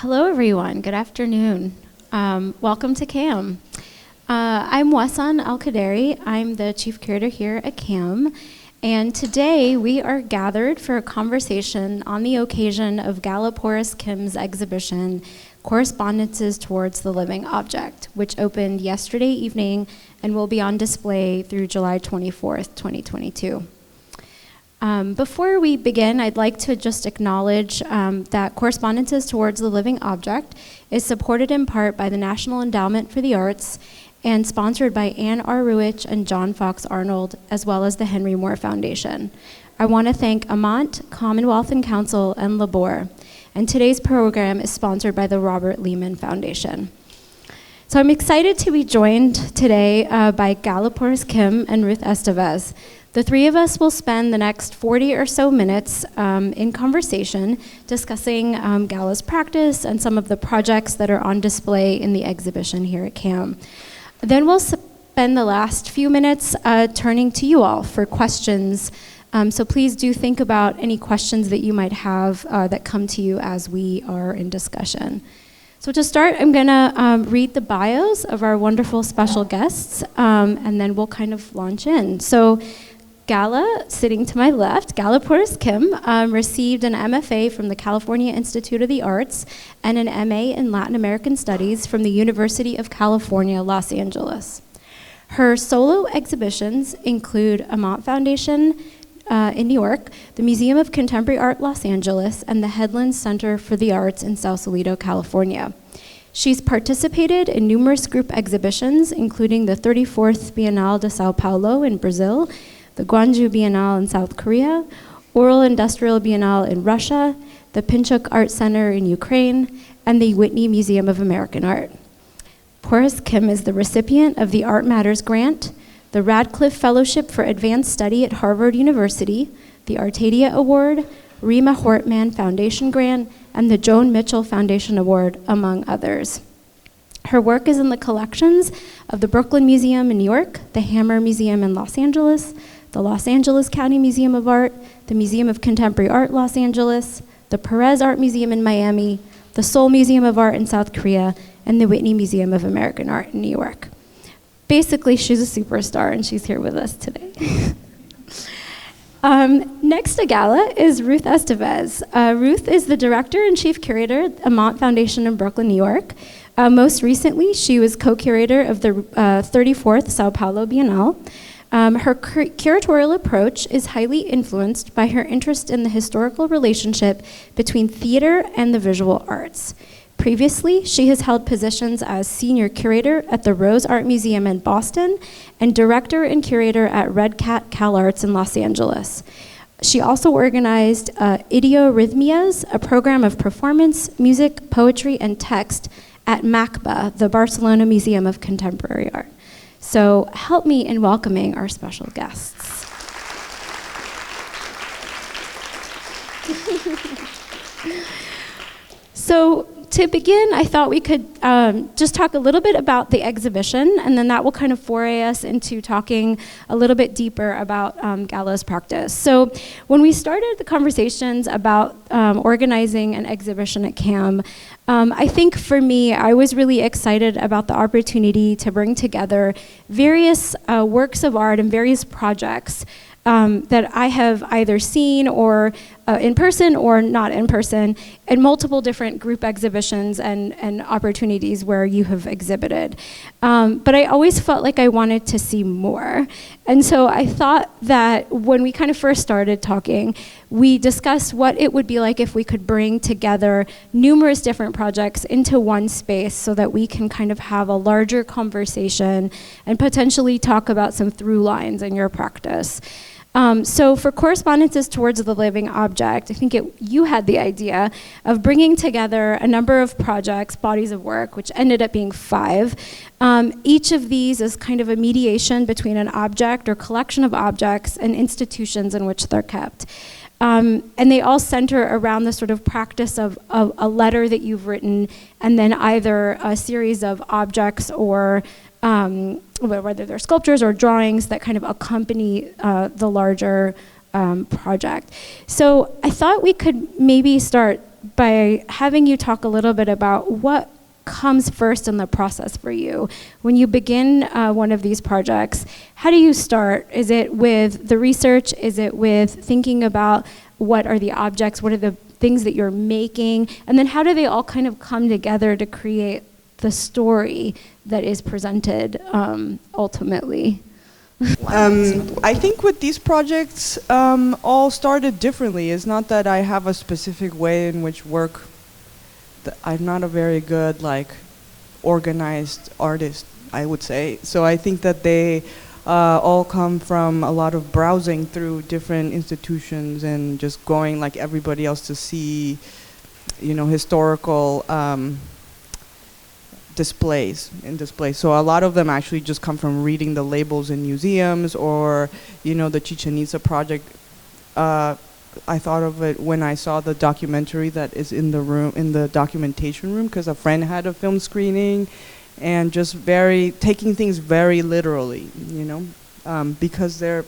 Hello, everyone. Good afternoon. Welcome to CAM. I'm Wassan Al-Khudhairi. I'm the Chief Curator here at CAM. And today we are gathered for a conversation on the occasion of Gala Porras-Kim's exhibition, Correspondences Towards the Living Object, which opened yesterday evening and will be on display through July 24th, 2022. Before we begin, I'd like to just acknowledge that Correspondences Towards the Living Object is supported in part by the National Endowment for the Arts and sponsored by Ann R. Ruich and John Fox Arnold, as well as the Henry Moore Foundation. I want to thank Amant, Commonwealth and Council, and Labor. And today's program is sponsored by the Robert Lehman Foundation. So I'm excited to be joined today by Gala Porras-Kim and Ruth Estevez. The three of us will spend the next 40 or so minutes in conversation discussing Gala's practice and some of the projects that are on display in the exhibition here at CAM. Then we'll spend the last few minutes turning to you all for questions. So please do think about any questions that you might have that come to you as we are in discussion. So to start, I'm going to read the bios of our wonderful special guests, and then we'll kind of launch in. So Gala, sitting to my left, Gala Porras-Kim, received an MFA from the California Institute of the Arts and an MA in Latin American Studies from the University of California, Los Angeles. Her solo exhibitions include Amant Foundation in New York, the Museum of Contemporary Art, Los Angeles, and the Headlands Center for the Arts in Sausalito, California. She's participated in numerous group exhibitions, including the 34th Bienal de Sao Paulo in Brazil, the Gwangju Biennale in South Korea, Oral Industrial Biennale in Russia, the Pinchuk Art Center in Ukraine, and the Whitney Museum of American Art. Porras-Kim is the recipient of the Art Matters Grant, the Radcliffe Fellowship for Advanced Study at Harvard University, the Artadia Award, Rima Hortman Foundation Grant, and the Joan Mitchell Foundation Award, among others. Her work is in the collections of the Brooklyn Museum in New York, the Hammer Museum in Los Angeles, the Los Angeles County Museum of Art, the Museum of Contemporary Art, Los Angeles, the Perez Art Museum in Miami, the Seoul Museum of Art in South Korea, and the Whitney Museum of American Art in New York. Basically, she's a superstar, and she's here with us today. Next to Gala is Ruth Estevez. Ruth is the Director and Chief Curator at Amant Foundation in Brooklyn, New York. Most recently, she was co-curator of the 34th Sao Paulo Biennale. Her curatorial approach is highly influenced by her interest in the historical relationship between theater and the visual arts. Previously, she has held positions as senior curator at the Rose Art Museum in Boston and director and curator at Red Cat CalArts in Los Angeles. She also organized Idiorhythmias, a program of performance, music, poetry, and text at MACBA, the Barcelona Museum of Contemporary Art. So help me in welcoming our special guests. So to begin, I thought we could just talk a little bit about the exhibition, and then that will kind of foray us into talking a little bit deeper about Gala's practice. So when we started the conversations about organizing an exhibition at CAM, I think for me, I was really excited about the opportunity to bring together various works of art and various projects that I have either seen or in person or not in person in multiple different group exhibitions and opportunities where you have exhibited. But I always felt like I wanted to see more. And so I thought that when we kind of first started talking, we discussed what it would be like if we could bring together numerous different projects into one space so that we can kind of have a larger conversation and potentially talk about some through lines in your practice. So for Correspondences Towards the Living Object, I think you had the idea of bringing together a number of projects, bodies of work, which ended up being 5. Each of these is kind of a mediation between an object or collection of objects and institutions in which they're kept. And they all center around the sort of practice of a letter that you've written, and then either a series of objects or whether they're sculptures or drawings that kind of accompany the larger project. So I thought we could maybe start by having you talk a little bit about what comes first in the process for you. When you begin one of these projects, how do you start? Is it with the research? Is it with thinking about what are the objects? What are the things that you're making? And then how do they all kind of come together to create the story that is presented ultimately? I think with these projects, all started differently. It's not that I have a specific way in which work. I'm not a very good, like, organized artist, I would say. So I think that they all come from a lot of browsing through different institutions and just going like everybody else to see, you know, historical displays. So a lot of them actually just come from reading the labels in museums, or, you know, the Chichen Itza project. I thought of it when I saw the documentary that is in the room, in the documentation room, because a friend had a film screening, and just taking things very literally, you know, because they're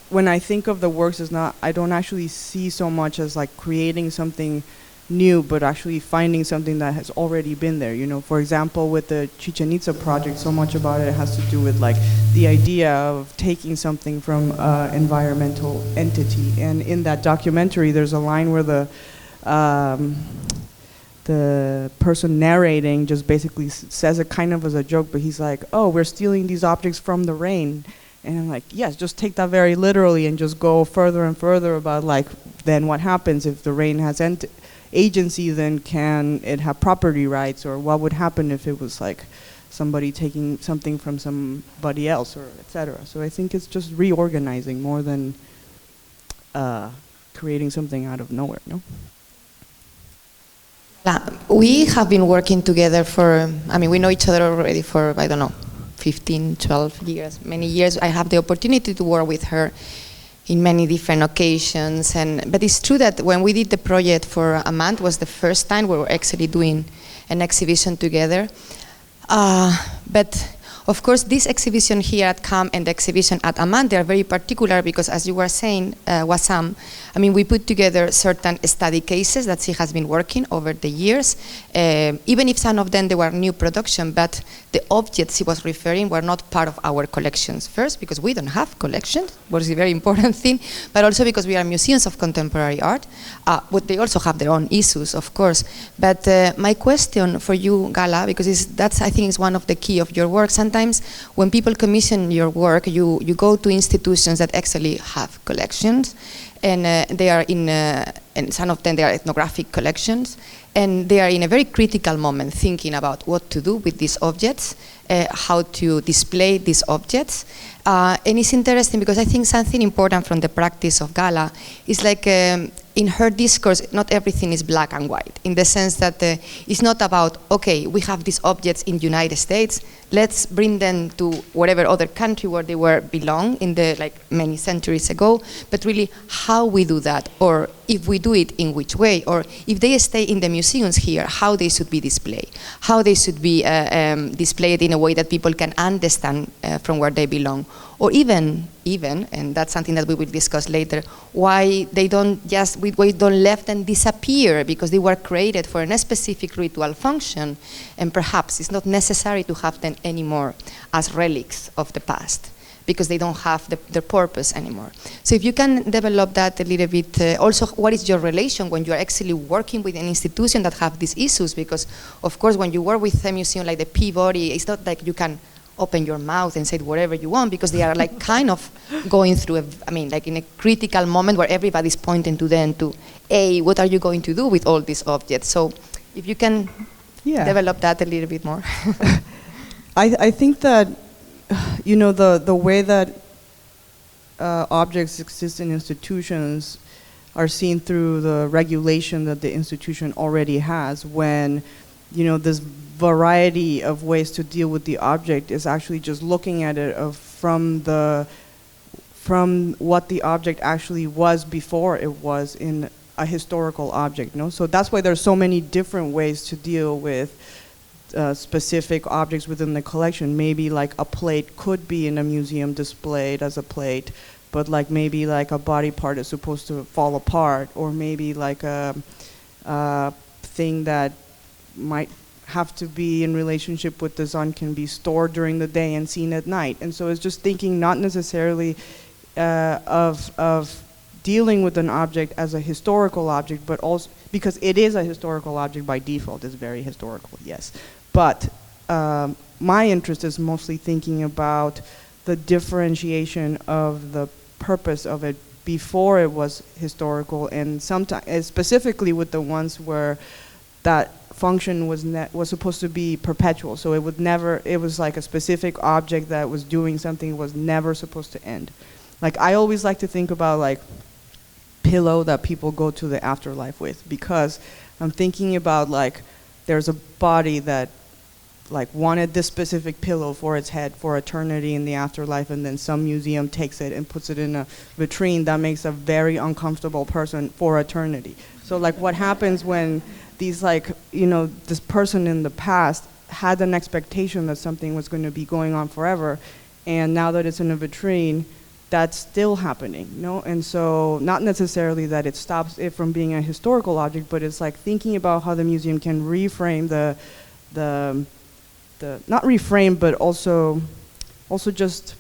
when I think of the works, I don't actually see so much as like creating something new, but actually finding something that has already been there. You know, for example, with the Chichen Itza project, so much about it has to do with like the idea of taking something from environmental entity. And in that documentary, there's a line where the person narrating just basically says it kind of as a joke, but he's like, "Oh, we're stealing these objects from the rain." And I'm like, yes, just take that very literally and just go further and further about like, then what happens if the rain has agency, then can it have property rights, or what would happen if it was like somebody taking something from somebody else, or etc. So I think it's just reorganizing more than creating something out of nowhere, no? We have been working together we know each other already for, I don't know, 15, 12 years, many years. I have the opportunity to work with her in many different occasions, but it's true that when we did the project for Amant was the first time we were actually doing an exhibition together. But of course, this exhibition here at CAM and the exhibition at Amant, they are very particular because, as you were saying, Wassan, we put together certain study cases that she has been working over the years, even if some of them they were new production, but the objects she was referring were not part of our collections. First, because we don't have collections, which is a very important thing, but also because we are museums of contemporary art, but they also have their own issues, of course. But my question for you, Gala, because that's I think is one of the key of your work. Sometimes when people commission your work, you go to institutions that actually have collections, and they are and some of them they are ethnographic collections, and they are in a very critical moment thinking about what to do with these objects, how to display these objects. And it's interesting because I think something important from the practice of Gala is like in her discourse, not everything is black and white, in the sense that it's not about, okay, we have these objects in the United States, let's bring them to whatever other country where they belong in the many centuries ago, but really how we do that, or if we do it in which way, or if they stay in the museums here, how they should be displayed, how they should be displayed in a way that people can understand from where they belong, or even, and that's something that we will discuss later, why they don't let them disappear, because they were created for a specific ritual function, and perhaps it's not necessary to have them anymore as relics of the past, because they don't have their purpose anymore. So if you can develop that a little bit, also what is your relation when you're actually working with an institution that have these issues, because of course when you work with a museum like the Peabody, it's not like you can open your mouth and say whatever you want, because they are kind of going through in a critical moment where everybody's pointing to them to, hey, what are you going to do with all these objects? So if you can develop that a little bit more. I think that, the way that objects exist in institutions are seen through the regulation that the institution already has, when this variety of ways to deal with the object is actually just looking at it from what the object actually was before it was in a historical object. So that's why there's so many different ways to deal with specific objects within the collection. Maybe like a plate could be in a museum displayed as a plate, but like maybe like a body part is supposed to fall apart, or maybe like a thing that might have to be in relationship with the sun can be stored during the day and seen at night. And so it's just thinking not necessarily of dealing with an object as a historical object, but also because it is a historical object by default, it's very historical, yes. But my interest is mostly thinking about the differentiation of the purpose of it before it was historical, and sometimes specifically with the ones where that function was supposed to be perpetual. So it was like a specific object that was doing something, was never supposed to end. Like I always like to think about like pillow that people go to the afterlife with, because I'm thinking about like there's a body that like wanted this specific pillow for its head for eternity in the afterlife, and then some museum takes it and puts it in a vitrine that makes a very uncomfortable person for eternity. So like what happens when these like, you know, this person in the past had an expectation that something was going to be going on forever, and now that it's in a vitrine, that's still happening, you know? And so not necessarily that it stops it from being a historical object, but it's like thinking about how the museum can reframe the not reframe, but also just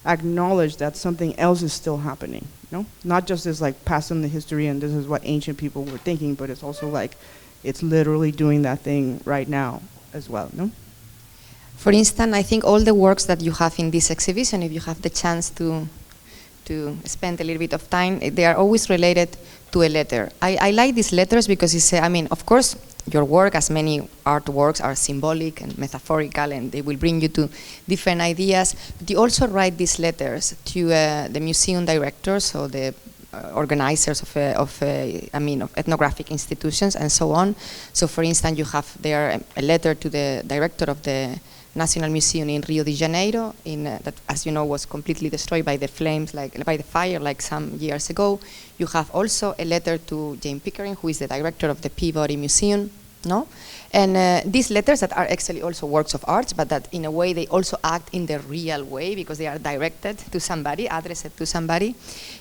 acknowledge that something else is still happening, you know? Not just as like past in the history and this is what ancient people were thinking, but it's also like it's literally doing that thing right now as well, no? For instance, I think all the works that you have in this exhibition, if you have the chance to spend a little bit of time, they are always related to a letter. I like these letters because it's, I mean, of course, your work, as many artworks, are symbolic and metaphorical, and they will bring you to different ideas. But you also write these letters to the museum directors or the organizers of ethnographic institutions and so on. So, for instance, you have there a letter to the director of the National Museum in Rio de Janeiro, that, as you know, was completely destroyed by the flames, like by the fire, like some years ago. You have also a letter to Jane Pickering, who is the director of the Peabody Museum, no? And these letters that are actually also works of art, but that in a way they also act in the real way because they are directed to somebody, addressed to somebody.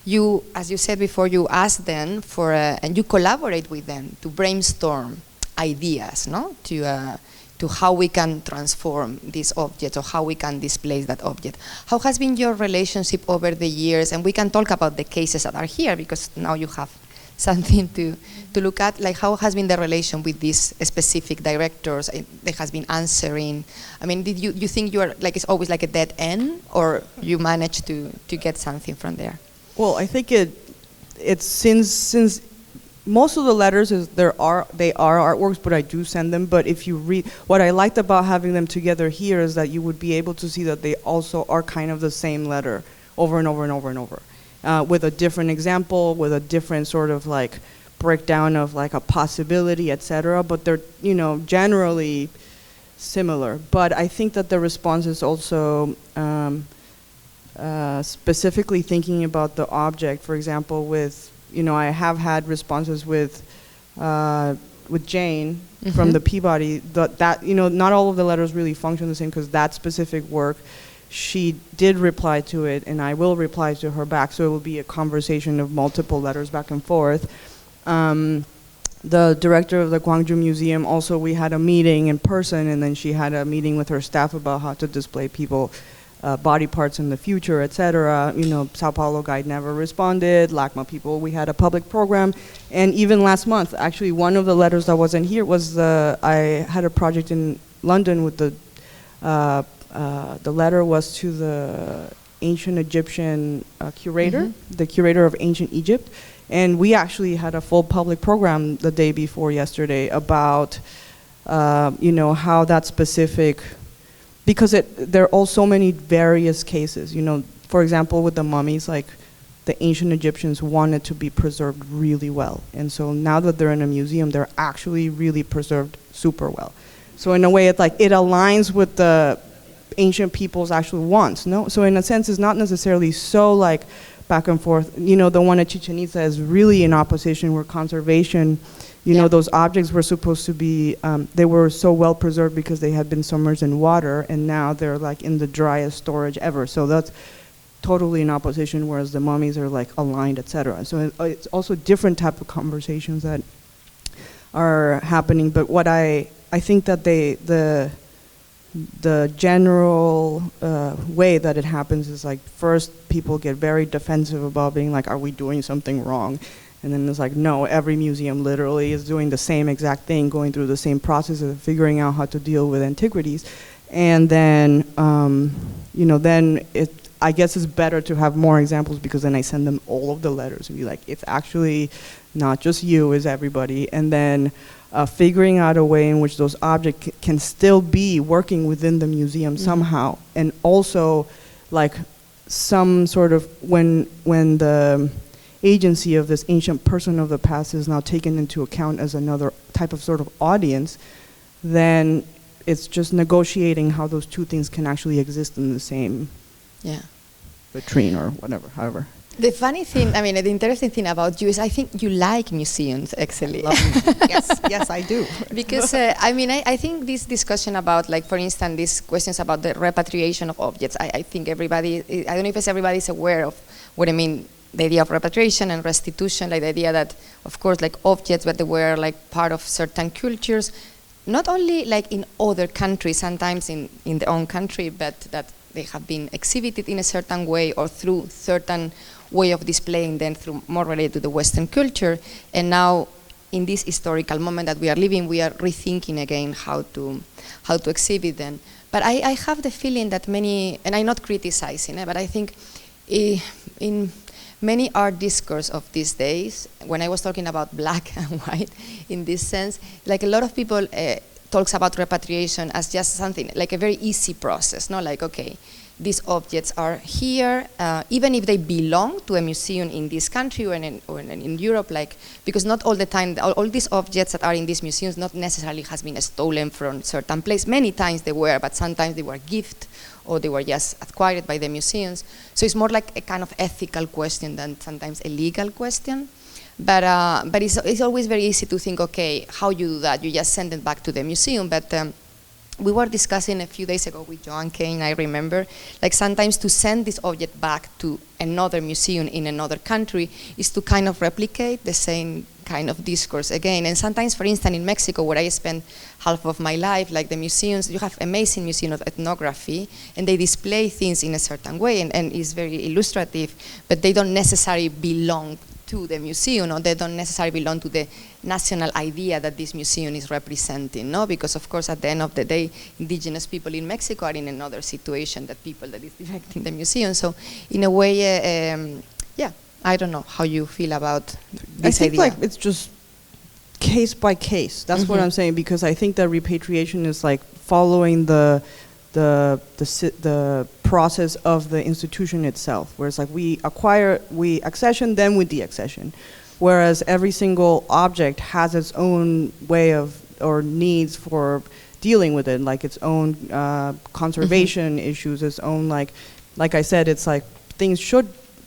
You, as you said before, you ask them for, and you collaborate with them to brainstorm ideas, no? To how we can transform this object or how we can displace that object. How has been your relationship over the years? And we can talk about the cases that are here because now you have something to look at. Like how has been the relation with these specific directors? They has been answering. I mean, did you think you are like it's always like a dead end, or you managed to get something from there? Well, I think it's since most of the letters they are artworks, but I do send them. But if you read, what I liked about having them together here is that you would be able to see that they also are kind of the same letter over and over and over and over, with a different example, with a different sort of like breakdown of like a possibility, etc. But they're, you know, generally similar. But I think that the response is also specifically thinking about the object. For example, with, you know, I have had responses with Jane from the Peabody, that, you know, not all of the letters really function the same because that specific work, she did reply to it and I will reply to her back, so it will be a conversation of multiple letters back and forth. The director of the Gwangju Museum, also we had a meeting in person, and then she had a meeting with her staff about how to display people body parts in the future, etc. You know, Sao Paulo guide never responded. LACMA people, we had a public program, and even last month, actually, one of the letters that wasn't here was I had a project in London with the letter was to the ancient Egyptian curator, the curator of ancient Egypt, and we actually had a full public program the day before yesterday about, you know, how that specific. Because there are all so many various cases, you know, for example, with the mummies, like the ancient Egyptians wanted to be preserved really well. And so now that they're in a museum, they're actually really preserved super well. So in a way, it's like it aligns with the ancient people's actual wants, no? So in a sense, it's not necessarily so like back and forth. You know, the one at Chichen Itza is really in opposition where conservation, you know, those objects were supposed to be, they were so well preserved because they had been submerged in water, and now they're like in the driest storage ever. So that's totally in opposition, whereas the mummies are like aligned, etc. So it's also different type of conversations that are happening. But what I think that the general way that it happens is like, first people get very defensive about being like, are we doing something wrong? And then it's like, no, every museum literally is doing the same exact thing, going through the same process of figuring out how to deal with antiquities. And then, then I guess it's better to have more examples, because then I send them all of the letters and be like, it's actually not just you, it's everybody. And then figuring out a way in which those objects can still be working within the museum somehow. And also, like, some sort of, when the agency of this ancient person of the past is now taken into account as another type of sort of audience, then it's just negotiating how those two things can actually exist in the same vitrine or whatever, however. The funny thing, I mean, the interesting thing about you is I think you like museums, actually. Yes, I do. Because, I think this discussion about, like, for instance, these questions about the repatriation of objects, I think everybody, I don't know if everybody's aware of what I mean, the idea of repatriation and restitution, like the idea that, of course, like objects, but they were like part of certain cultures, not only like in other countries, sometimes in their own country, but that they have been exhibited in a certain way or through certain way of displaying them through more related to the Western culture. And now, in this historical moment that we are living, we are rethinking again how to exhibit them. But I have the feeling that many, and I'm not criticizing, but I think in many art discourse of these days, when I was talking about black and white in this sense, like a lot of people talks about repatriation as just something, like a very easy process, no? Like, okay, these objects are here, even if they belong to a museum in this country or in Europe, like, because not all the time, all these objects that are in these museums not necessarily has been stolen from certain place. Many times they were, but sometimes they were gift, or they were just acquired by the museums. So it's more like a kind of ethical question than sometimes a legal question. But it's always very easy to think, okay, how you do that? You just send it back to the museum. But we were discussing a few days ago with Joan Kane, I remember, like sometimes to send this object back to another museum in another country is to kind of replicate the same kind of discourse again. And sometimes, for instance, in Mexico, where I spent half of my life, like the museums, you have amazing museum of ethnography, and they display things in a certain way, and it's very illustrative, but they don't necessarily belong to the museum, or they don't necessarily belong to the national idea that this museum is representing, no? Because of course, at the end of the day, indigenous people in Mexico are in another situation than people that is directing the museum. So in a way, I don't know how you feel about this idea. I think like it's just case by case. That's what I'm saying, because I think that repatriation is like following the process of the institution itself, where it's like we accession, then we deaccession, whereas every single object has its own way of or needs for dealing with it, like its own conservation issues, its own like I said, it's like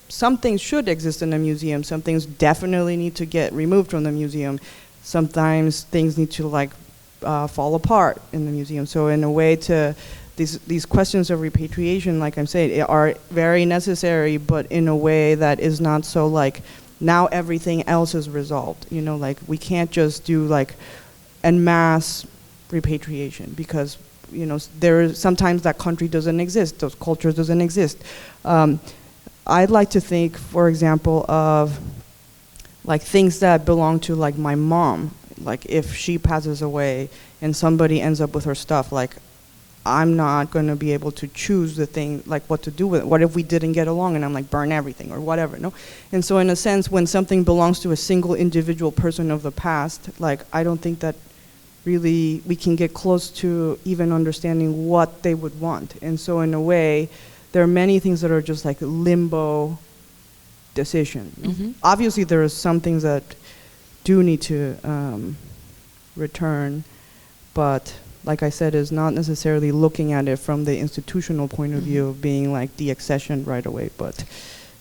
some things should exist in a museum, some things definitely need to get removed from the museum, sometimes things need to like fall apart in the museum. So in a way, to these questions of repatriation, like I'm saying, are very necessary, but in a way that is not so like now everything else is resolved. You know, like we can't just do like en masse repatriation, because you know there is sometimes that country doesn't exist, those cultures doesn't exist. I'd like to think, for example, of like things that belong to like my mom. Like if she passes away and somebody ends up with her stuff, like I'm not going to be able to choose the thing, like what to do with it. What if we didn't get along and I'm like burn everything or whatever, no? And so in a sense, when something belongs to a single individual person of the past, like I don't think that really we can get close to even understanding what they would want. And so in a way, there are many things that are just like limbo decision. Obviously there are some things that do need to return, but like I said, is not necessarily looking at it from the institutional point of view of being like deaccession right away, but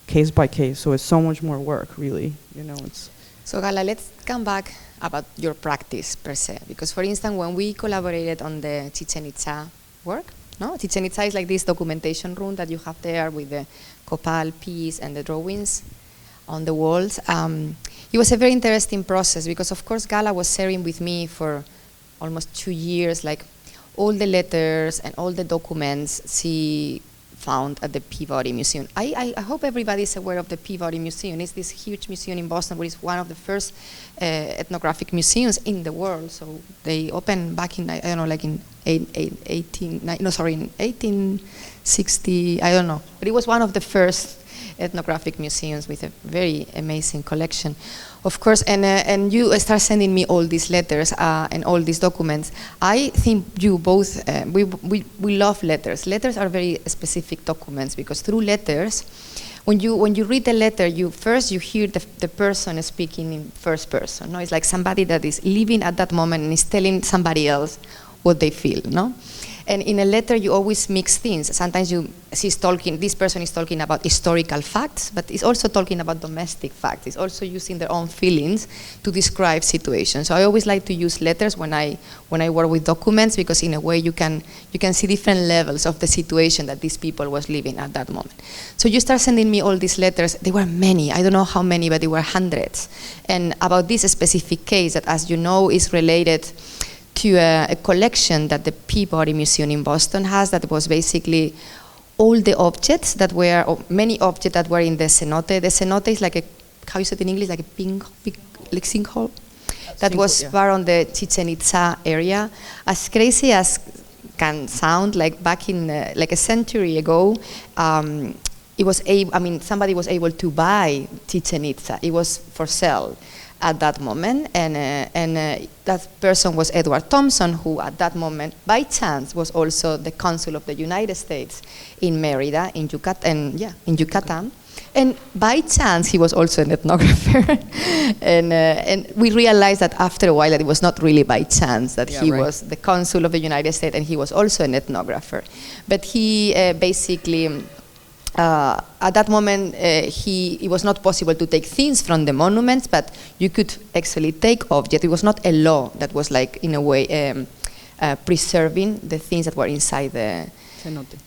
case by case. So it's so much more work, really. You know, it's. So Gala, let's come back about your practice per se, because for instance, when we collaborated on the Chichen Itza work, No, Chichen Itza is like this documentation room that you have there with the copal piece and the drawings on the walls. It was a very interesting process because, of course, Gala was sharing with me for almost 2 years, like all the letters and all the documents she found at the Peabody Museum. I hope everybody is aware of the Peabody Museum. It's this huge museum in Boston, where it's one of the first ethnographic museums in the world. So they opened back in, I don't know, like in 1860, I don't know. But it was one of the first ethnographic museums with a very amazing collection. Of course, and you start sending me all these letters and all these documents. I think you both, we love letters. Letters are very specific documents because through letters, when you read the letter, you hear the person speaking in first person. No? It's like somebody that is living at that moment and is telling somebody else what they feel. No? And in a letter, you always mix things. Sometimes this person is talking about historical facts, but it's also talking about domestic facts. It's also using their own feelings to describe situations. So I always like to use letters when I work with documents, because in a way you can see different levels of the situation that these people was living at that moment. So you start sending me all these letters. There were many. I don't know how many, but there were hundreds. And about this specific case that, as you know, is related to a collection that the Peabody Museum in Boston has, that was basically all the objects that were, or many objects that were in the cenote. The cenote is like how you say it in English, like a big sinkhole that was far on the Chichen Itza area. As crazy as can sound, like back in like a century ago, somebody was able to buy Chichen Itza. It was for sale at that moment, and that person was Edward Thompson, who at that moment, by chance, was also the consul of the United States in Mérida, in Yucatan. And by chance, he was also an ethnographer. and we realized that after a while that it was not really by chance that he was the consul of the United States, and he was also an ethnographer. But he basically, at that moment, it was not possible to take things from the monuments, but you could actually take objects. It was not a law that was like, in a way, preserving the things that were inside the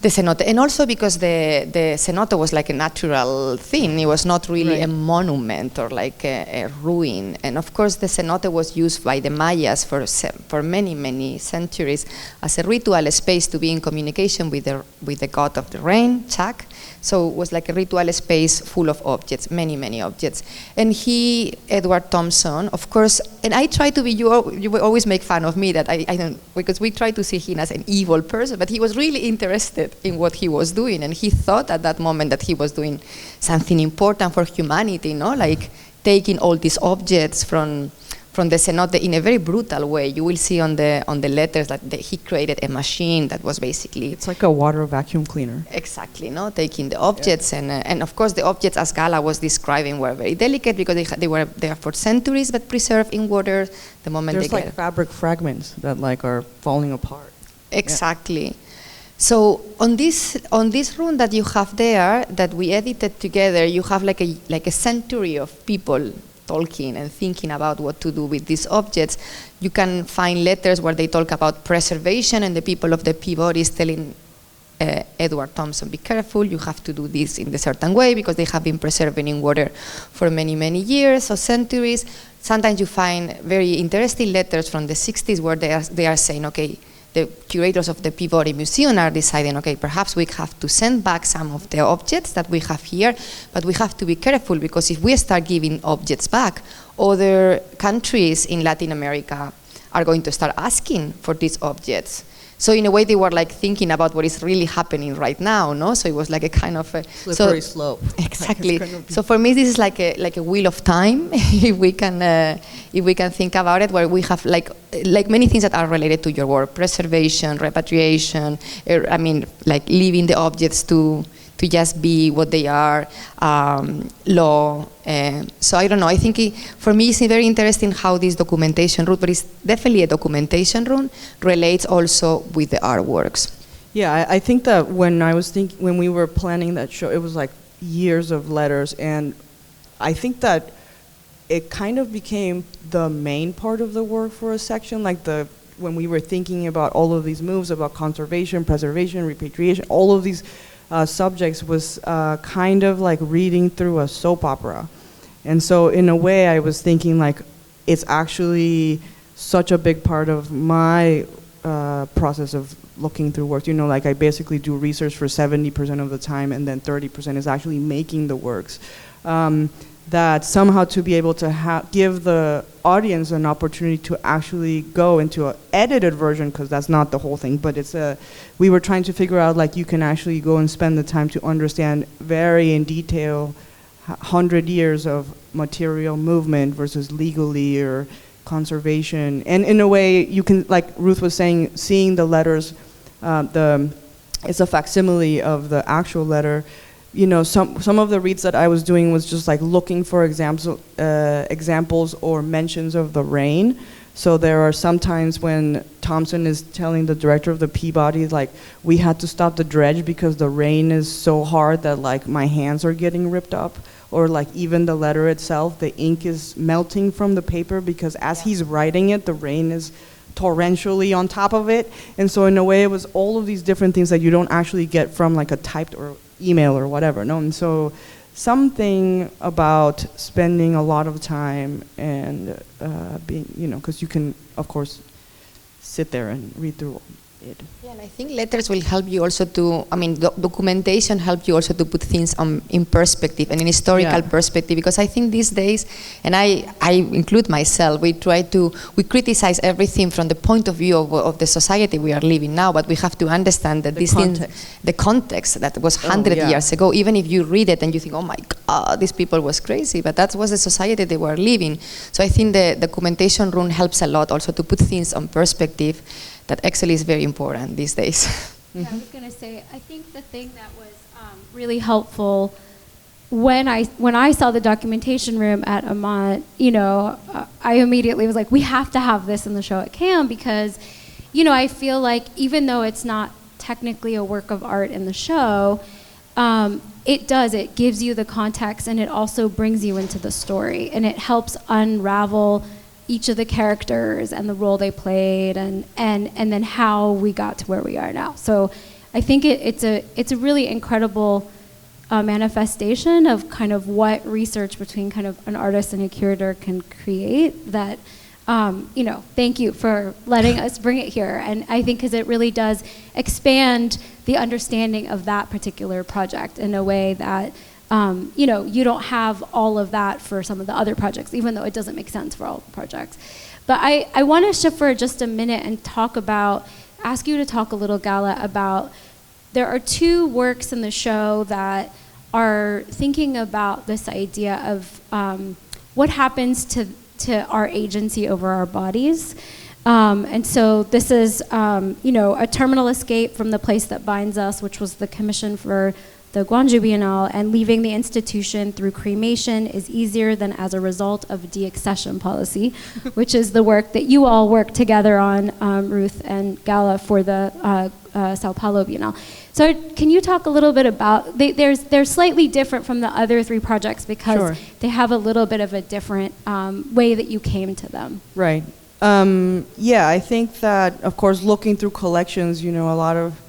cenote. And also because the cenote was like a natural thing. It was not really a monument or like a ruin. And of course, the cenote was used by the Mayas for many, many centuries as a ritual space to be in communication with the god of the rain, Chak. So it was like a ritual space full of objects, many, many objects. And Edward Thompson, of course, and I try to be, you always make fun of me that I don't, because we try to see him as an evil person, but he was really interested in what he was doing. And he thought at that moment that he was doing something important for humanity, no? Like taking all these objects from the cenote in a very brutal way. You will see on the letters that he created a machine that was basically... It's like a water vacuum cleaner. Exactly, no? Taking the objects, and of course the objects, as Gala was describing, were very delicate because they were there for centuries, but preserved in water the moment There's like fabric fragments that like are falling apart. Exactly. Yeah. So on this room that you have there, that we edited together, you have like a century of people talking and thinking about what to do with these objects. You can find letters where they talk about preservation, and the people of the Peabody is telling Edward Thompson, be careful, you have to do this in a certain way because they have been preserving in water for many, many years or centuries. Sometimes you find very interesting letters from the 60s where they are saying, okay, the curators of the Peabody Museum are deciding, okay, perhaps we have to send back some of the objects that we have here, but we have to be careful because if we start giving objects back, other countries in Latin America are going to start asking for these objects. So in a way, they were like thinking about what is really happening right now, no? So it was like a kind of a slippery slope. Exactly. So for me, this is like a wheel of time, if we can think about it, where we have like many things that are related to your work: preservation, repatriation. Like leaving the objects to just be what they are, law. So I don't know, I think for me it's very interesting how this documentation route, but it's definitely a documentation route, relates also with the artworks. Yeah, I think that when we were planning that show, it was like years of letters, and I think that it kind of became the main part of the work for a section, like the when we were thinking about all of these moves about conservation, preservation, repatriation, all of these subjects was kind of like reading through a soap opera. And so in a way I was thinking like it's actually such a big part of my process of looking through works. You know, like I basically do research for 70% of the time, and then 30% is actually making the works. That somehow to be able to give the audience an opportunity to actually go into an edited version, because that's not the whole thing, but it's we were trying to figure out like you can actually go and spend the time to understand very in detail 100 years of material movement versus legally or conservation. And in a way you can, like Ruth was saying, seeing the letters, it's a facsimile of the actual letter. You know, some of the reads that I was doing was just like looking for examples or mentions of the rain. So there are some times when Thompson is telling the director of the Peabody, like, we had to stop the dredge because the rain is so hard that like my hands are getting ripped up. Or like even the letter itself, the ink is melting from the paper because as he's writing it, the rain is torrentially on top of it. And so in a way it was all of these different things that you don't actually get from like a typed or email or whatever, no? And so something about spending a lot of time and being, you know, because you can, of course, sit there and read through it. Yeah, and I think letters will help you also to, I mean, documentation help you also to put things in perspective and in historical perspective, because I think these days, and I include myself, we criticize everything from the point of view of the society we are living now, but we have to understand that the context that was 100 years ago, even if you read it and you think, oh my God, these people was crazy, but that was the society they were living. So I think the documentation room helps a lot also to put things on perspective. That actually is very important these days. Yeah, I was going to say, I think the thing that was really helpful when I saw the documentation room at Amant, you know, I immediately was like, we have to have this in the show at CAM, because, you know, I feel like even though it's not technically a work of art in the show, it gives you the context, and it also brings you into the story, and it helps unravel each of the characters and the role they played, and then how we got to where we are now. So I think it's a really incredible manifestation of kind of what research between kind of an artist and a curator can create. That you know, thank you for letting us bring it here. And I think because it really does expand the understanding of that particular project in a way that you know, you don't have all of that for some of the other projects, even though it doesn't make sense for all the projects. But I want to shift for just a minute and ask you to talk a little, Gala, about, there are two works in the show that are thinking about this idea of what happens to our agency over our bodies. And so this is, you know, a terminal escape from the place that binds us, which was the commission for the Gwangju Biennale, and leaving the institution through cremation is easier than as a result of de-accession policy, which is the work that you all worked together on, Ruth and Gala, for the Sao Paulo Biennale. So can you talk a little bit about, they're slightly different from the other three projects because they have a little bit of a different way that you came to them. Right. Yeah, I think that, of course, looking through collections, you know, a lot of,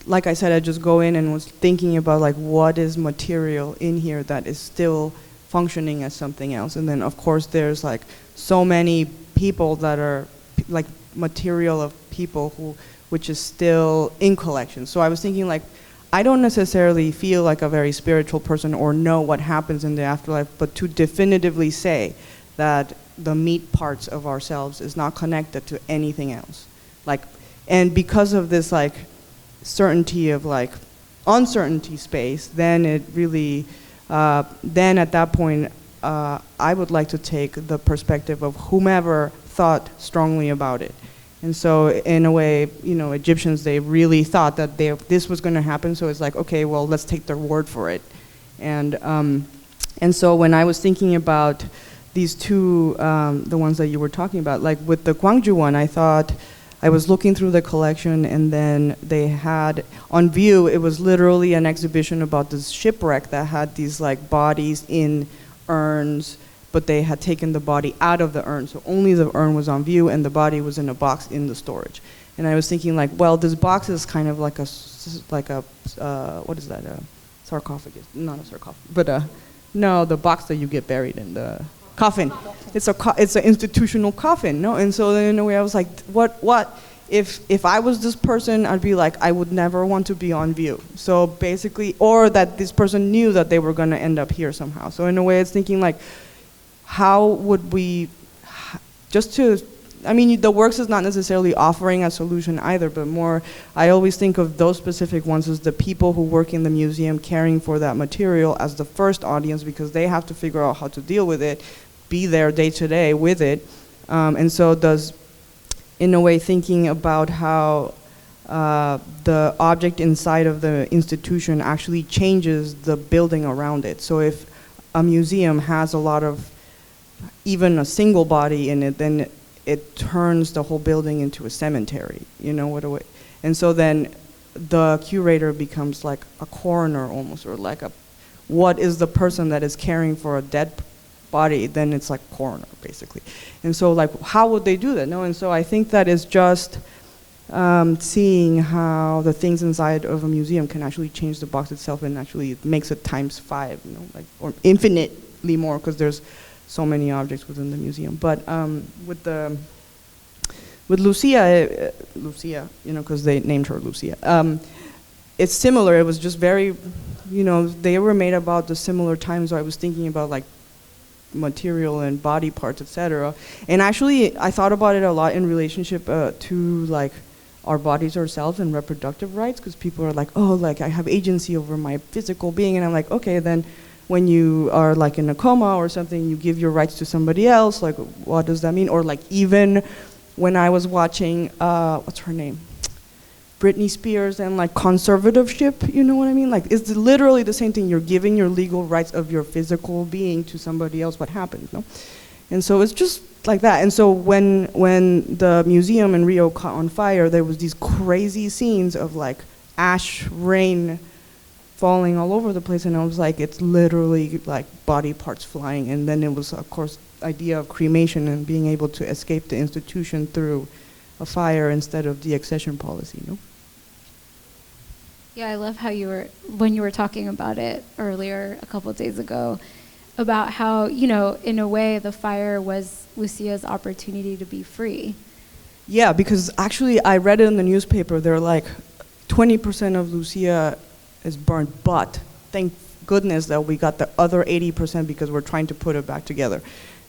like I said, I just go in and was thinking about like what is material in here that is still functioning as something else. And then of course there's like so many people that are like material of people which is still in collections. So I was thinking like, I don't necessarily feel like a very spiritual person or know what happens in the afterlife, but to definitively say that the meat parts of ourselves is not connected to anything else. Like, and because of this like certainty of like uncertainty space, then it really, then at that point, I would like to take the perspective of whomever thought strongly about it. And so in a way, you know, Egyptians, they really thought that this was going to happen, so it's like, okay, well, let's take their word for it. And so when I was thinking about these two, the ones that you were talking about, like with the Gwangju one, I thought, I was looking through the collection, and then they had, on view, it was literally an exhibition about this shipwreck that had these like bodies in urns but they had taken the body out of the urn, so only the urn was on view and the body was in a box in the storage. And I was thinking like, well, this box is kind of like a what is that, a sarcophagus, not a sarcophagus, but no, the box that you get buried in, the coffin. It's an institutional coffin, no? And so then in a way I was like, what? If I was this person, I'd be like, I would never want to be on view. So basically, or that this person knew that they were gonna end up here somehow. So in a way it's thinking like, how would we, the works is not necessarily offering a solution either, but more, I always think of those specific ones as the people who work in the museum caring for that material as the first audience, because they have to figure out how to deal with it, be there day to day with it. And so in a way, thinking about how the object inside of the institution actually changes the building around it. So if a museum has a lot of, even a single body in it, then it turns the whole building into a cemetery, and so then the curator becomes like a coroner almost, or like what is the person that is caring for a dead body, then it's like coroner basically. And so like, how would they do that? No, and so I think that is just seeing how the things inside of a museum can actually change the box itself, and actually it makes it times 5, or infinitely more, because there's so many objects within the museum. But with Lucia, because they named her Lucia, it's similar. It was just very, they were made about the similar times. So I was thinking about like material and body parts, etc. And actually, I thought about it a lot in relationship to like our bodies ourselves and reproductive rights, because people are like, oh, like I have agency over my physical being, and I'm like, okay, then when you are like in a coma or something, you give your rights to somebody else, like what does that mean? Or like even when I was watching, what's her name? Britney Spears and like conservatorship, you know what I mean? Like it's literally the same thing. You're giving your legal rights of your physical being to somebody else, what happens, no? And so it's just like that. And so when the museum in Rio caught on fire, there was these crazy scenes of like ash, rain, falling all over the place, and I was like, it's literally like body parts flying. And then it was, of course, idea of cremation and being able to escape the institution through a fire instead of the accession policy, Yeah, I love how when you were talking about it earlier a couple of days ago, about how, in a way the fire was Lucia's opportunity to be free. Yeah, because actually I read it in the newspaper, they're like 20% of Lucia is burned, but thank goodness that we got the other 80% because we're trying to put it back together.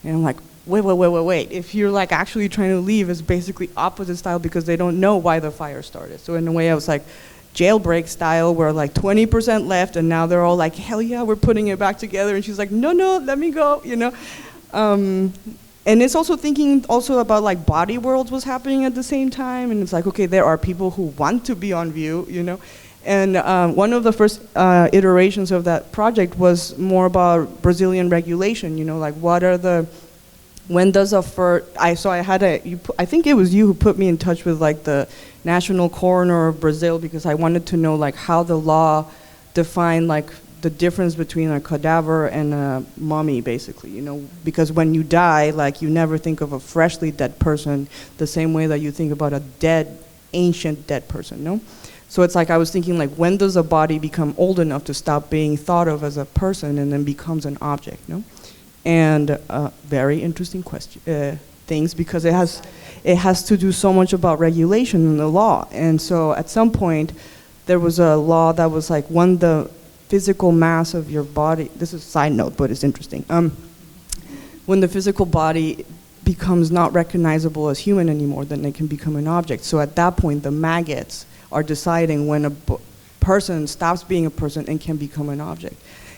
And I'm like, wait. If you're like actually trying to leave, it's basically opposite style, because they don't know why the fire started. So in a way I was like jailbreak style, where like 20% left, and now they're all like, hell yeah, we're putting it back together. And she's like, no, let me go, And it's also thinking also about like body worlds was happening at the same time. And it's like, okay, there are people who want to be on view, And one of the first iterations of that project was more about Brazilian regulation, like what are when does a fur, I think it was you who put me in touch with like the national coroner of Brazil, because I wanted to know like how the law defined like the difference between a cadaver and a mummy, basically, because when you die, like you never think of a freshly dead person the same way that you think about a ancient dead person, no? So it's like I was thinking like, when does a body become old enough to stop being thought of as a person and then becomes an object, no? And very interesting things, because it has to do so much about regulation in the law. And so at some point there was a law that was like, when the physical mass of your body, this is a side note, but it's interesting. When the physical body becomes not recognizable as human anymore, then it can become an object. So at that point, the maggots are deciding when a person stops being a person and can become an object.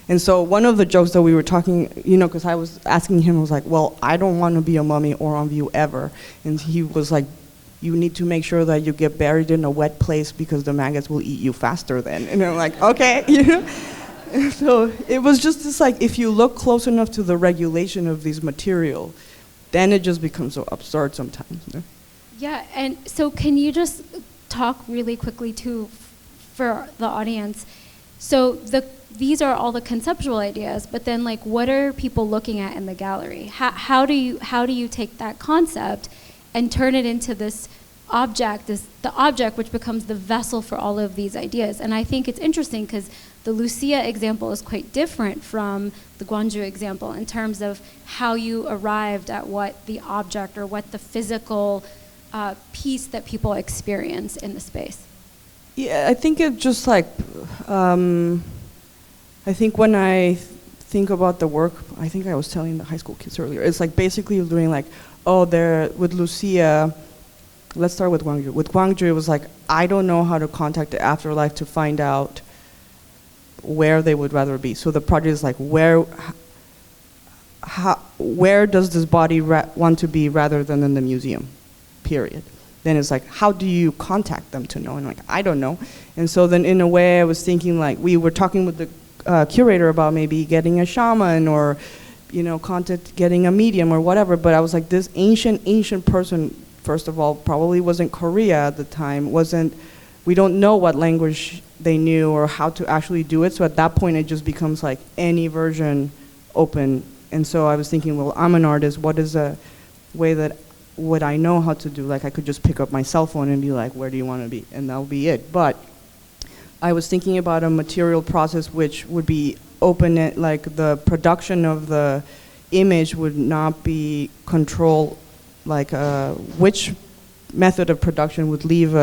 And so one of the jokes that we were talking, because I was asking him, I was like, well, I don't want to be a mummy or on view ever. And he was like, you need to make sure that you get buried in a wet place because the maggots will eat you faster then. And I'm like, okay, And so it was just this like, if you look close enough to the regulation of these material, then it just becomes so absurd sometimes. Yeah, and so can you just talk really quickly too, for the audience, So these are all the conceptual ideas, but then like, what are people looking at in the gallery? How do you take that concept and turn it into this object, the object which becomes the vessel for all of these ideas? And I think it's interesting because the Lucia example is quite different from the Gwangju example in terms of how you arrived at what the object or what the physical piece that people experience in the space. Yeah, I think it just like, I think when I think about the work, I think I was telling the high school kids earlier, it's like basically doing like, oh, there with Lucia, let's start with Gwangju. With Gwangju, it was like, I don't know how to contact the afterlife to find out where they would rather be. So the project is like, where does this body want to be rather than in the museum, period. Then it's like, how do you contact them to know? And like, I don't know. And so then in a way I was thinking like, we were talking with the curator about maybe getting a shaman or, you know, getting a medium or whatever, but I was like, this ancient person, first of all, probably wasn't Korea at the time, we don't know what language they knew or how to actually do it, so at that point it just becomes like any version open. And so I was thinking, well, I'm an artist, what is a way that would I know how to do? Like I could just pick up my cell phone and be like, where do you want to be? And that'll be it. But I was thinking about a material process which would be open, like the production of the image would not be controlled, like which method of production would leave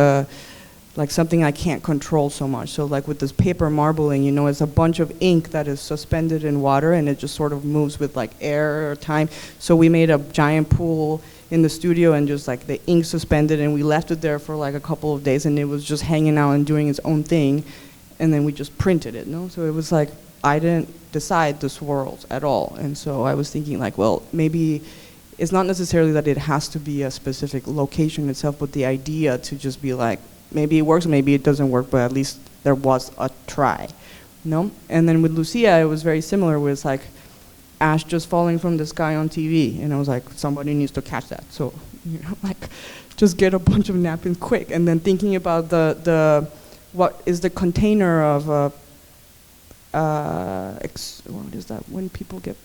like something I can't control so much. So like with this paper marbling, you know, it's a bunch of ink that is suspended in water and it just sort of moves with like air or time. So we made a giant pool in the studio and just like the ink suspended, and we left it there for like a couple of days and it was just hanging out and doing its own thing, and then we just printed it, no? So it was like, I didn't decide the swirls at all. And so I was thinking like, well, maybe it's not necessarily that it has to be a specific location itself, but the idea to just be like, maybe it works, maybe it doesn't work, but at least there was a try, no? And then with Lucia, it was very similar, where it's like ash just falling from the sky on TV, and I was like, somebody needs to catch that. So, you know, like, just get a bunch of napkins quick, and then thinking about what is the container of what is that, when people get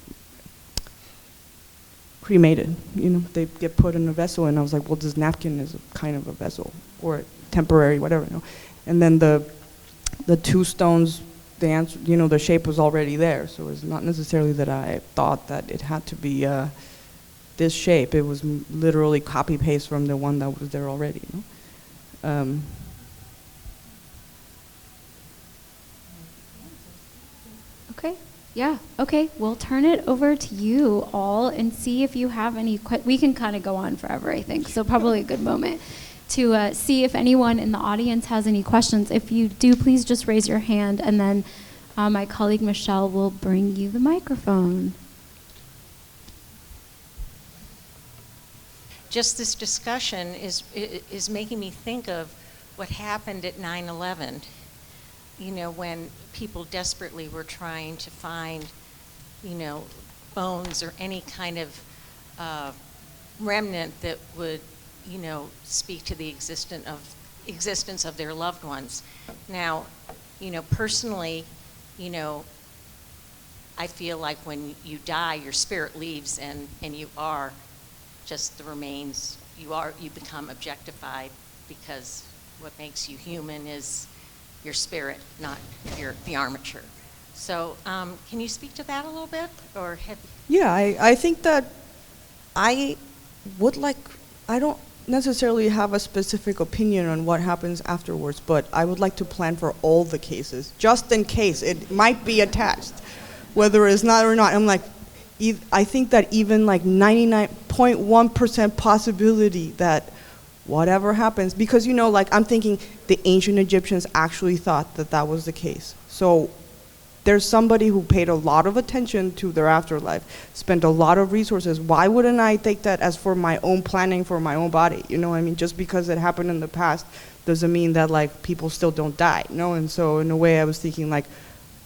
cremated, you know, they get put in a vessel, and I was like, well, this napkin is a kind of a vessel, or temporary, whatever, you know. And then the two stones, the answer, you know, the shape was already there, so it's not necessarily that I thought that it had to be this shape. It was literally copy paste from the one that was there already, you know? Okay, yeah, okay, we'll turn it over to you all and see if you have any we can kind of go on forever, I think, so probably a good moment to see if anyone in the audience has any questions. If you do, please just raise your hand, and then my colleague Michelle will bring you the microphone. Just this discussion is making me think of what happened at 9/11. You know, when people desperately were trying to find, you know, bones or any kind of remnant that would, you know, speak to the existence of their loved ones. Now, you know, personally, you know, I feel like when you die, your spirit leaves, and you are just the remains. You become objectified, because what makes you human is your spirit, not the armature. So can you speak to that a little bit? Or Yeah, I think that I don't necessarily have a specific opinion on what happens afterwards, but I would like to plan for all the cases, just in case it might be attached, whether it's not or not. I'm like, I think that even like 99.1% possibility that whatever happens, because, you know, like I'm thinking the ancient Egyptians actually thought that that was the case. So there's somebody who paid a lot of attention to their afterlife, spent a lot of resources. Why wouldn't I take that as for my own planning for my own body? You know, I mean, just because it happened in the past doesn't mean that like people still don't die, you know? And so in a way I was thinking like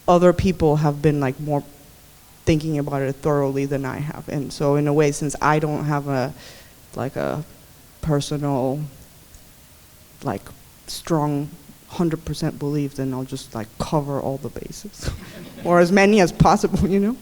other people have been like more thinking about it thoroughly than I have. And so in a way, since I don't have a personal, like strong 100% believe, then I'll just like cover all the bases, or as many as possible, you know?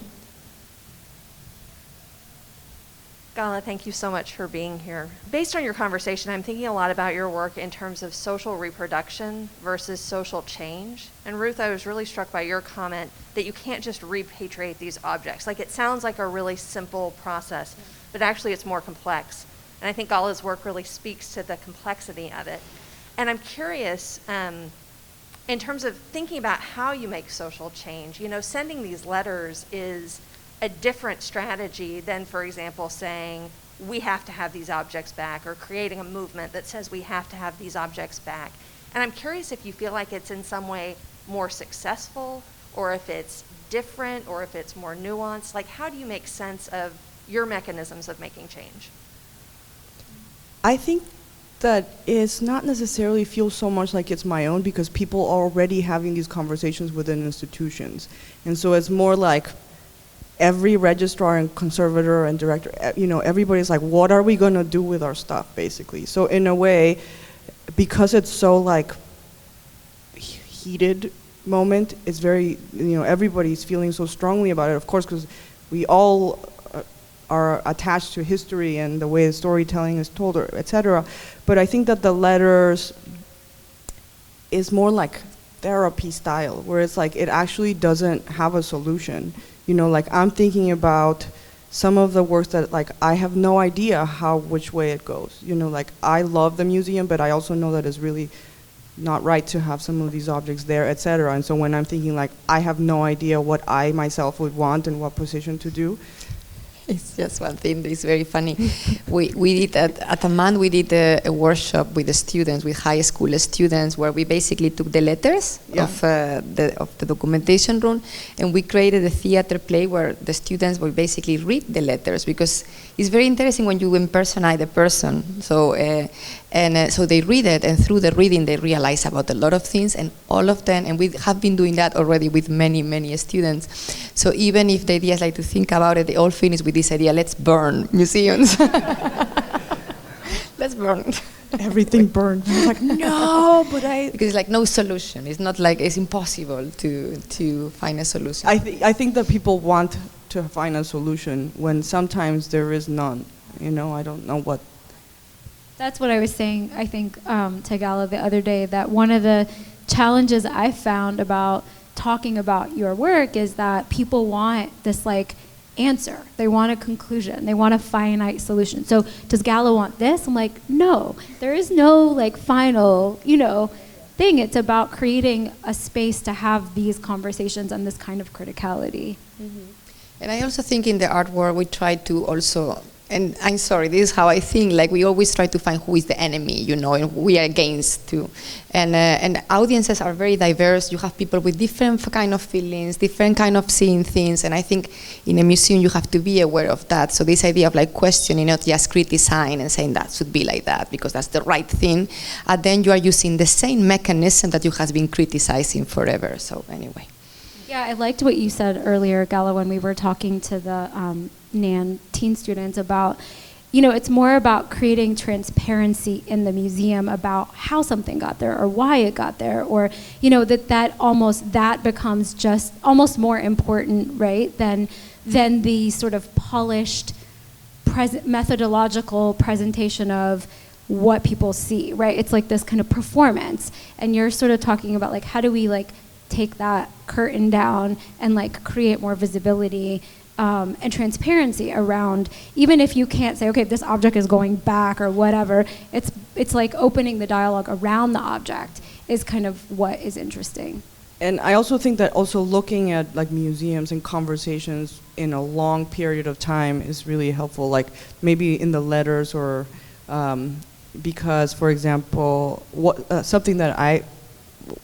Gala, thank you so much for being here. Based on your conversation, I'm thinking a lot about your work in terms of social reproduction versus social change. And Ruth, I was really struck by your comment that you can't just repatriate these objects. Like, it sounds like a really simple process, but actually it's more complex. And I think Gala's work really speaks to the complexity of it. And I'm curious, in terms of thinking about how you make social change, you know, sending these letters is a different strategy than, for example, saying we have to have these objects back, or creating a movement that says we have to have these objects back. And I'm curious if you feel like it's in some way more successful, or if it's different, or if it's more nuanced. Like, how do you make sense of your mechanisms of making change? I think that it's not necessarily feel so much like it's my own, because people are already having these conversations within institutions. And so it's more like every registrar and conservator and director, you know, everybody's like, what are we going to do with our stuff, basically? So in a way, because it's so like heated moment, it's very, you know, everybody's feeling so strongly about it, of course, because we all are attached to history and the way the storytelling is told, or etc. But I think that the letters is more like therapy style, where it's like it actually doesn't have a solution. You know, like I'm thinking about some of the works that like I have no idea which way it goes. You know, like I love the museum, but I also know that it's really not right to have some of these objects there, etc. And so when I'm thinking like I have no idea what I myself would want and what position to do. It's just one thing that is very funny. we did at Amant, we did a workshop with the students, with high school students, where we basically took the letters of the documentation room, and we created a theater play where the students would basically read the letters, because it's very interesting when you impersonate a person. So so they read it, and through the reading they realize about a lot of things, and all of them, and we have been doing that already with many students. So even if the idea is like to think about it, they all finish with this idea, let's burn museums. Let's burn. Everything burned. I was like, no, but because it's like no solution. It's not like it's impossible to find a solution. I think that people want to find a solution when sometimes there is none. You know, I don't know what. That's what I was saying, I think, to Gala the other day, that one of the challenges I found about talking about your work is that people want this like answer. They want a conclusion. They want a finite solution. So does Gala want this? I'm like, no, there is no like final, you know, thing. It's about creating a space to have these conversations and this kind of criticality. Mm-hmm. And I also think in the art world we try to also, and I'm sorry, this is how I think, like we always try to find who is the enemy, you know, and we are against too. And audiences are very diverse. You have people with different kind of feelings, different kind of seeing things, and I think in a museum you have to be aware of that. So this idea of like questioning, not just criticizing and saying that should be like that because that's the right thing, and then you are using the same mechanism that you have been criticizing forever. So anyway. Yeah, I liked what you said earlier, Gala, when we were talking to the NAN teen students about, you know, it's more about creating transparency in the museum about how something got there or why it got there, or, you know, that becomes just almost more important, right, than the sort of polished methodological presentation of what people see, right? It's like this kind of performance, and you're sort of talking about like how do we like take that curtain down and like create more visibility and transparency around, even if you can't say, okay, this object is going back or whatever, it's like opening the dialogue around the object is kind of what is interesting. And I also think that also looking at like museums and conversations in a long period of time is really helpful, like maybe in the letters or because, for example, something that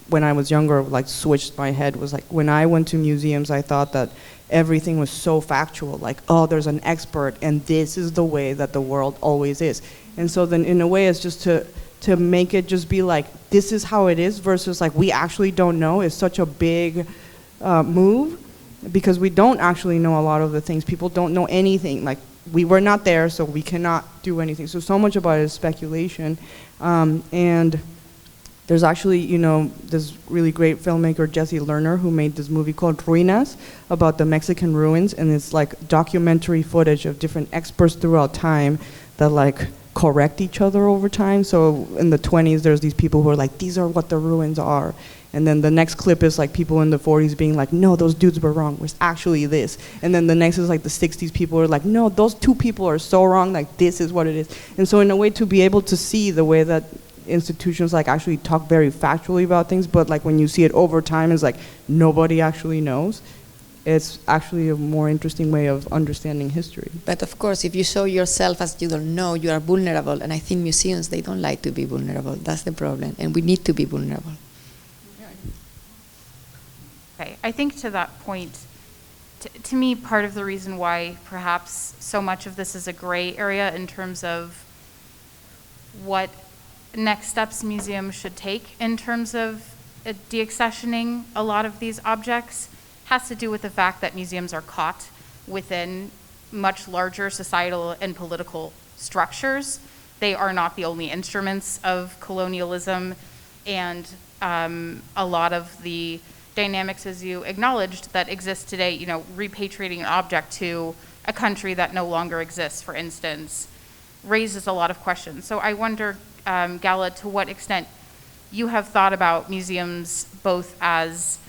when I was younger, like switched my head was like when I went to museums, I thought that everything was so factual, like, oh, there's an expert and this is the way that the world always is. And so then in a way it's just to make it just be like, this is how it is versus like, we actually don't know is such a big move because we don't actually know a lot of the things. People don't know anything. Like, we were not there, so we cannot do anything. So much about it is speculation. And There's actually, you know, this really great filmmaker, Jesse Lerner, who made this movie called Ruinas about the Mexican ruins, and it's like documentary footage of different experts throughout time that like correct each other over time. So in the 20s, there's these people who are like, these are what the ruins are. And then the next clip is like people in the 40s being like, no, those dudes were wrong, it was actually this. And then the next is like the 60s people are like, no, those two people are so wrong, like this is what it is. And so in a way to be able to see the way that institutions like actually talk very factually about things, but like when you see it over time, it's like nobody actually knows. It's actually a more interesting way of understanding history. But of course, if you show yourself as you don't know, you are vulnerable. And I think museums, they don't like to be vulnerable. That's the problem. And we need to be vulnerable. Okay, I think to that point, to me, part of the reason why perhaps so much of this is a gray area in terms of what next steps museums should take in terms of deaccessioning a lot of these objects has to do with the fact that museums are caught within much larger societal and political structures. They are not the only instruments of colonialism, and a lot of the dynamics, as you acknowledged, that exist today, you know, repatriating an object to a country that no longer exists, for instance, raises a lot of questions. So I wonder, Gala, to what extent you have thought about museums both as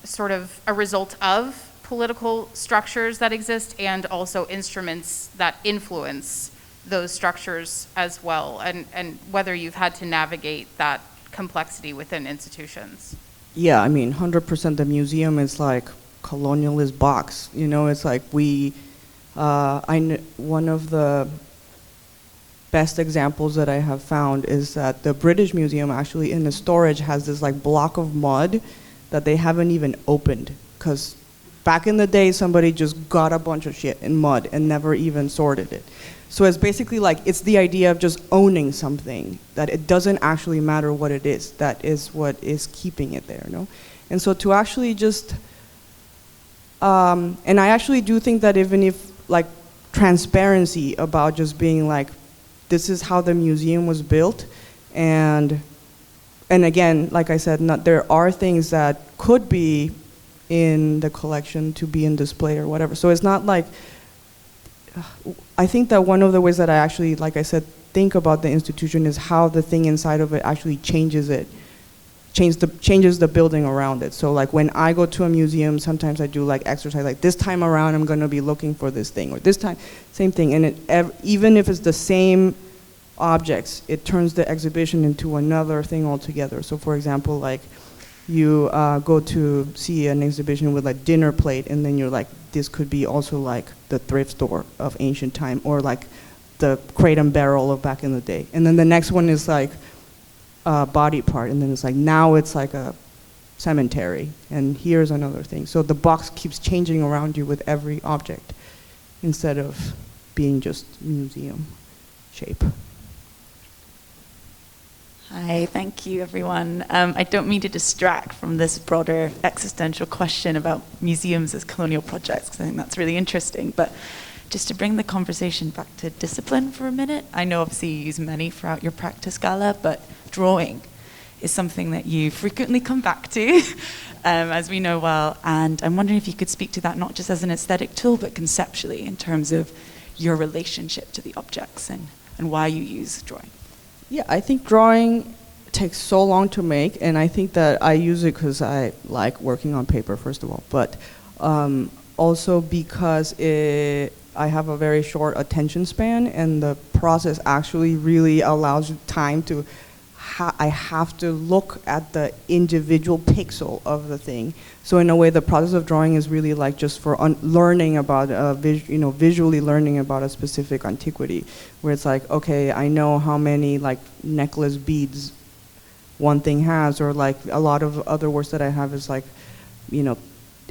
sort of a result of political structures that exist and also instruments that influence those structures as well, and whether you've had to navigate that complexity within institutions. Yeah, I mean, 100% the museum is like colonialist box. You know, it's like one of the best examples that I have found is that the British Museum actually in the storage has this like block of mud that they haven't even opened, because back in the day somebody just got a bunch of shit in mud and never even sorted it. So it's basically like, it's the idea of just owning something, that it doesn't actually matter what it is, that is what is keeping it there, no? And so to actually just, and I actually do think that even if like transparency about just being like, this is how the museum was built, and again, like I said, there are things that could be in the collection to be in display or whatever. So it's not like, I think that one of the ways that I actually, like I said, think about the institution is how the thing inside of it actually changes the building around it. So like when I go to a museum, sometimes I do like exercise, like this time around I'm gonna be looking for this thing, or this time, same thing. And even if it's the same objects, it turns the exhibition into another thing altogether. So for example, like you go to see an exhibition with like dinner plate, and then you're like, this could be also like the thrift store of ancient time, or like the crate and barrel of back in the day. And then the next one is like a body part, and then it's like, now it's like a cemetery, and here's another thing. So the box keeps changing around you with every object, instead of being just museum shape. Hi, thank you everyone. I don't mean to distract from this broader existential question about museums as colonial projects, because I think that's really interesting, but just to bring the conversation back to discipline for a minute. I know obviously you use many throughout your practice, Gala, but drawing is something that you frequently come back to, as we know well, and I'm wondering if you could speak to that not just as an aesthetic tool, but conceptually in terms of your relationship to the objects and why you use drawing. Yeah, I think drawing takes so long to make, and I think that I use it because I like working on paper, first of all, but also because I have a very short attention span, and the process actually really allows you time to, I have to look at the individual pixel of the thing. So in a way, the process of drawing is really like just for learning about, visually learning about a specific antiquity, where it's like, okay, I know how many like necklace beads one thing has, or like a lot of other works that I have is like,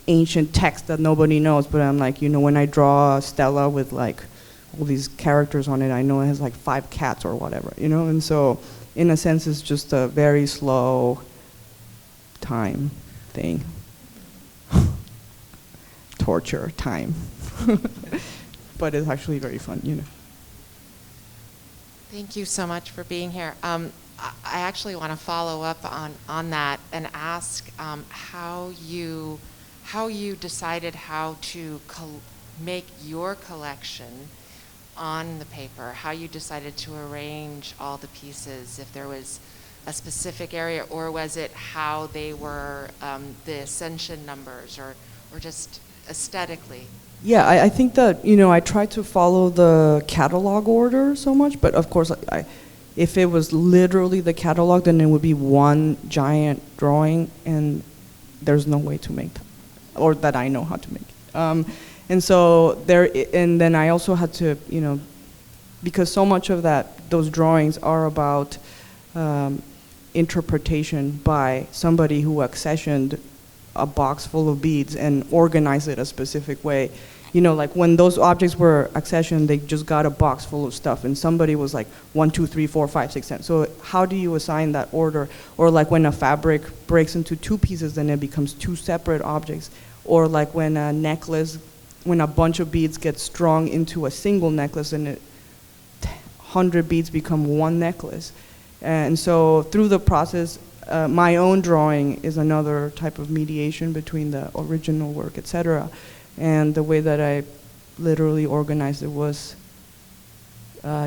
ancient text that nobody knows, but I'm like, when I draw a stela with like all these characters on it, I know it has like 5 cats or whatever, and so in a sense it's just a very slow time thing. Torture time. But it's actually very fun, Thank you so much for being here. I actually want to follow up on that and ask how you decided how to make your collection on the paper, how you decided to arrange all the pieces, if there was a specific area, or was it how they were, the ascension numbers, or just aesthetically? Yeah, I think that, you know, I try to follow the catalog order so much, but of course, if it was literally the catalog, then it would be one giant drawing, and there's no way to make that, or that I know how to make it. And so and then I also had to, you know, because so much of those drawings are about interpretation by somebody who accessioned a box full of beads and organized it a specific way. You know, like when those objects were accessioned, they just got a box full of stuff, and somebody was like 1, 2, 3, 4, 5, 6, 7. So how do you assign that order? Or like when a fabric breaks into 2 pieces, then it becomes 2 separate objects. Or like when a necklace, when a bunch of beads get strung into a single necklace, and 100 beads become one necklace. And so through the process, my own drawing is another type of mediation between the original work, etc. And the way that I literally organized it was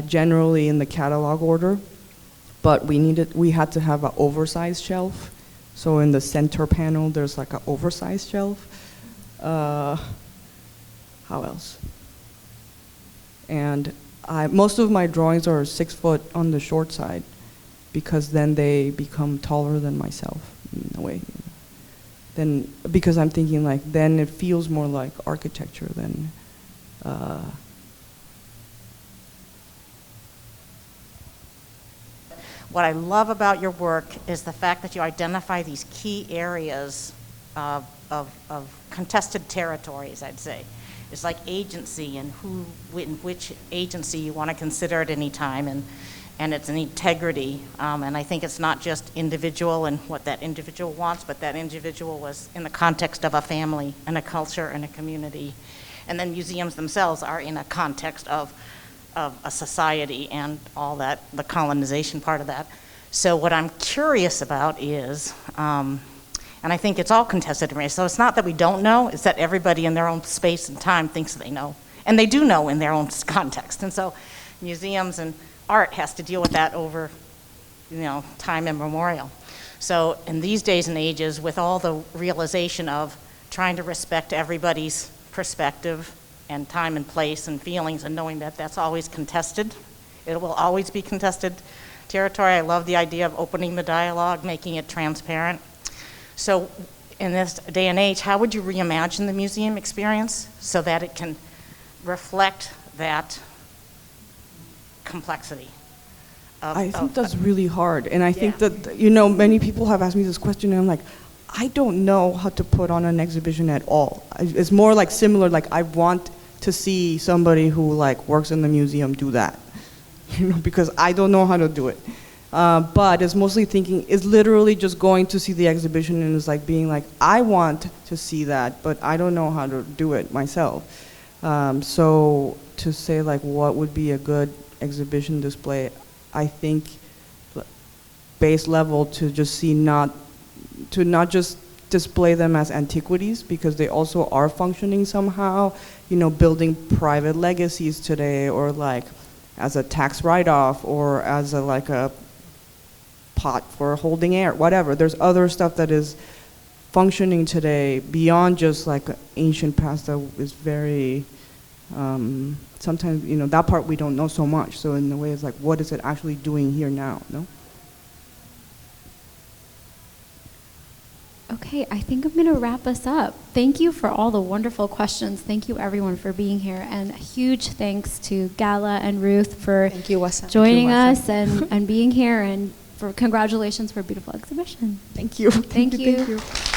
generally in the catalog order, but we had to have an oversized shelf. So in the center panel, there's like an oversized shelf. How else? And most of my drawings are 6 foot on the short side, because then they become taller than myself in a way. Then, because I'm thinking like, then it feels more like architecture than What I love about your work is the fact that you identify these key areas of contested territories, I'd say. It's like agency, and in which agency you want to consider at any time, and it's an integrity. And I think it's not just individual and what that individual wants, but that individual was in the context of a family and a culture and a community. And then museums themselves are in a context of a society and all that, the colonization part of that. So what I'm curious about is, and I think it's all contested areas, so it's not that we don't know, it's that everybody in their own space and time thinks they know. And they do know in their own context. And so museums and art has to deal with that over, you know, time immemorial. So in these days and ages, with all the realization of trying to respect everybody's perspective and time and place and feelings, and knowing that that's always contested, it will always be contested territory. I love the idea of opening the dialogue, making it transparent. So in this day and age, how would you reimagine the museum experience so that it can reflect that complexity? I think that's really hard. And I think that, you know, many people have asked me this question, and I'm like, I don't know how to put on an exhibition at all. It's more like similar, like I want to see somebody who like works in the museum do that, you know, because I don't know how to do it. But it's mostly thinking, it's literally just going to see the exhibition and it's like being like, I want to see that, but I don't know how to do it myself. So to say like what would be a good exhibition display, I think base level to just see not just display them as antiquities, because they also are functioning somehow, you know, building private legacies today, or like as a tax write-off, or as like a pot for holding air, whatever. There's other stuff that is functioning today beyond just like ancient past that is very, sometimes, you know, that part we don't know so much. So in a way, it's like, what is it actually doing here now, no? Okay, I think I'm going to wrap us up. Thank you for all the wonderful questions. Thank you, everyone, for being here. And a huge thanks to Gala and Ruth for joining us and being here, and for congratulations for a beautiful exhibition. Thank you. Thank you. Thank you.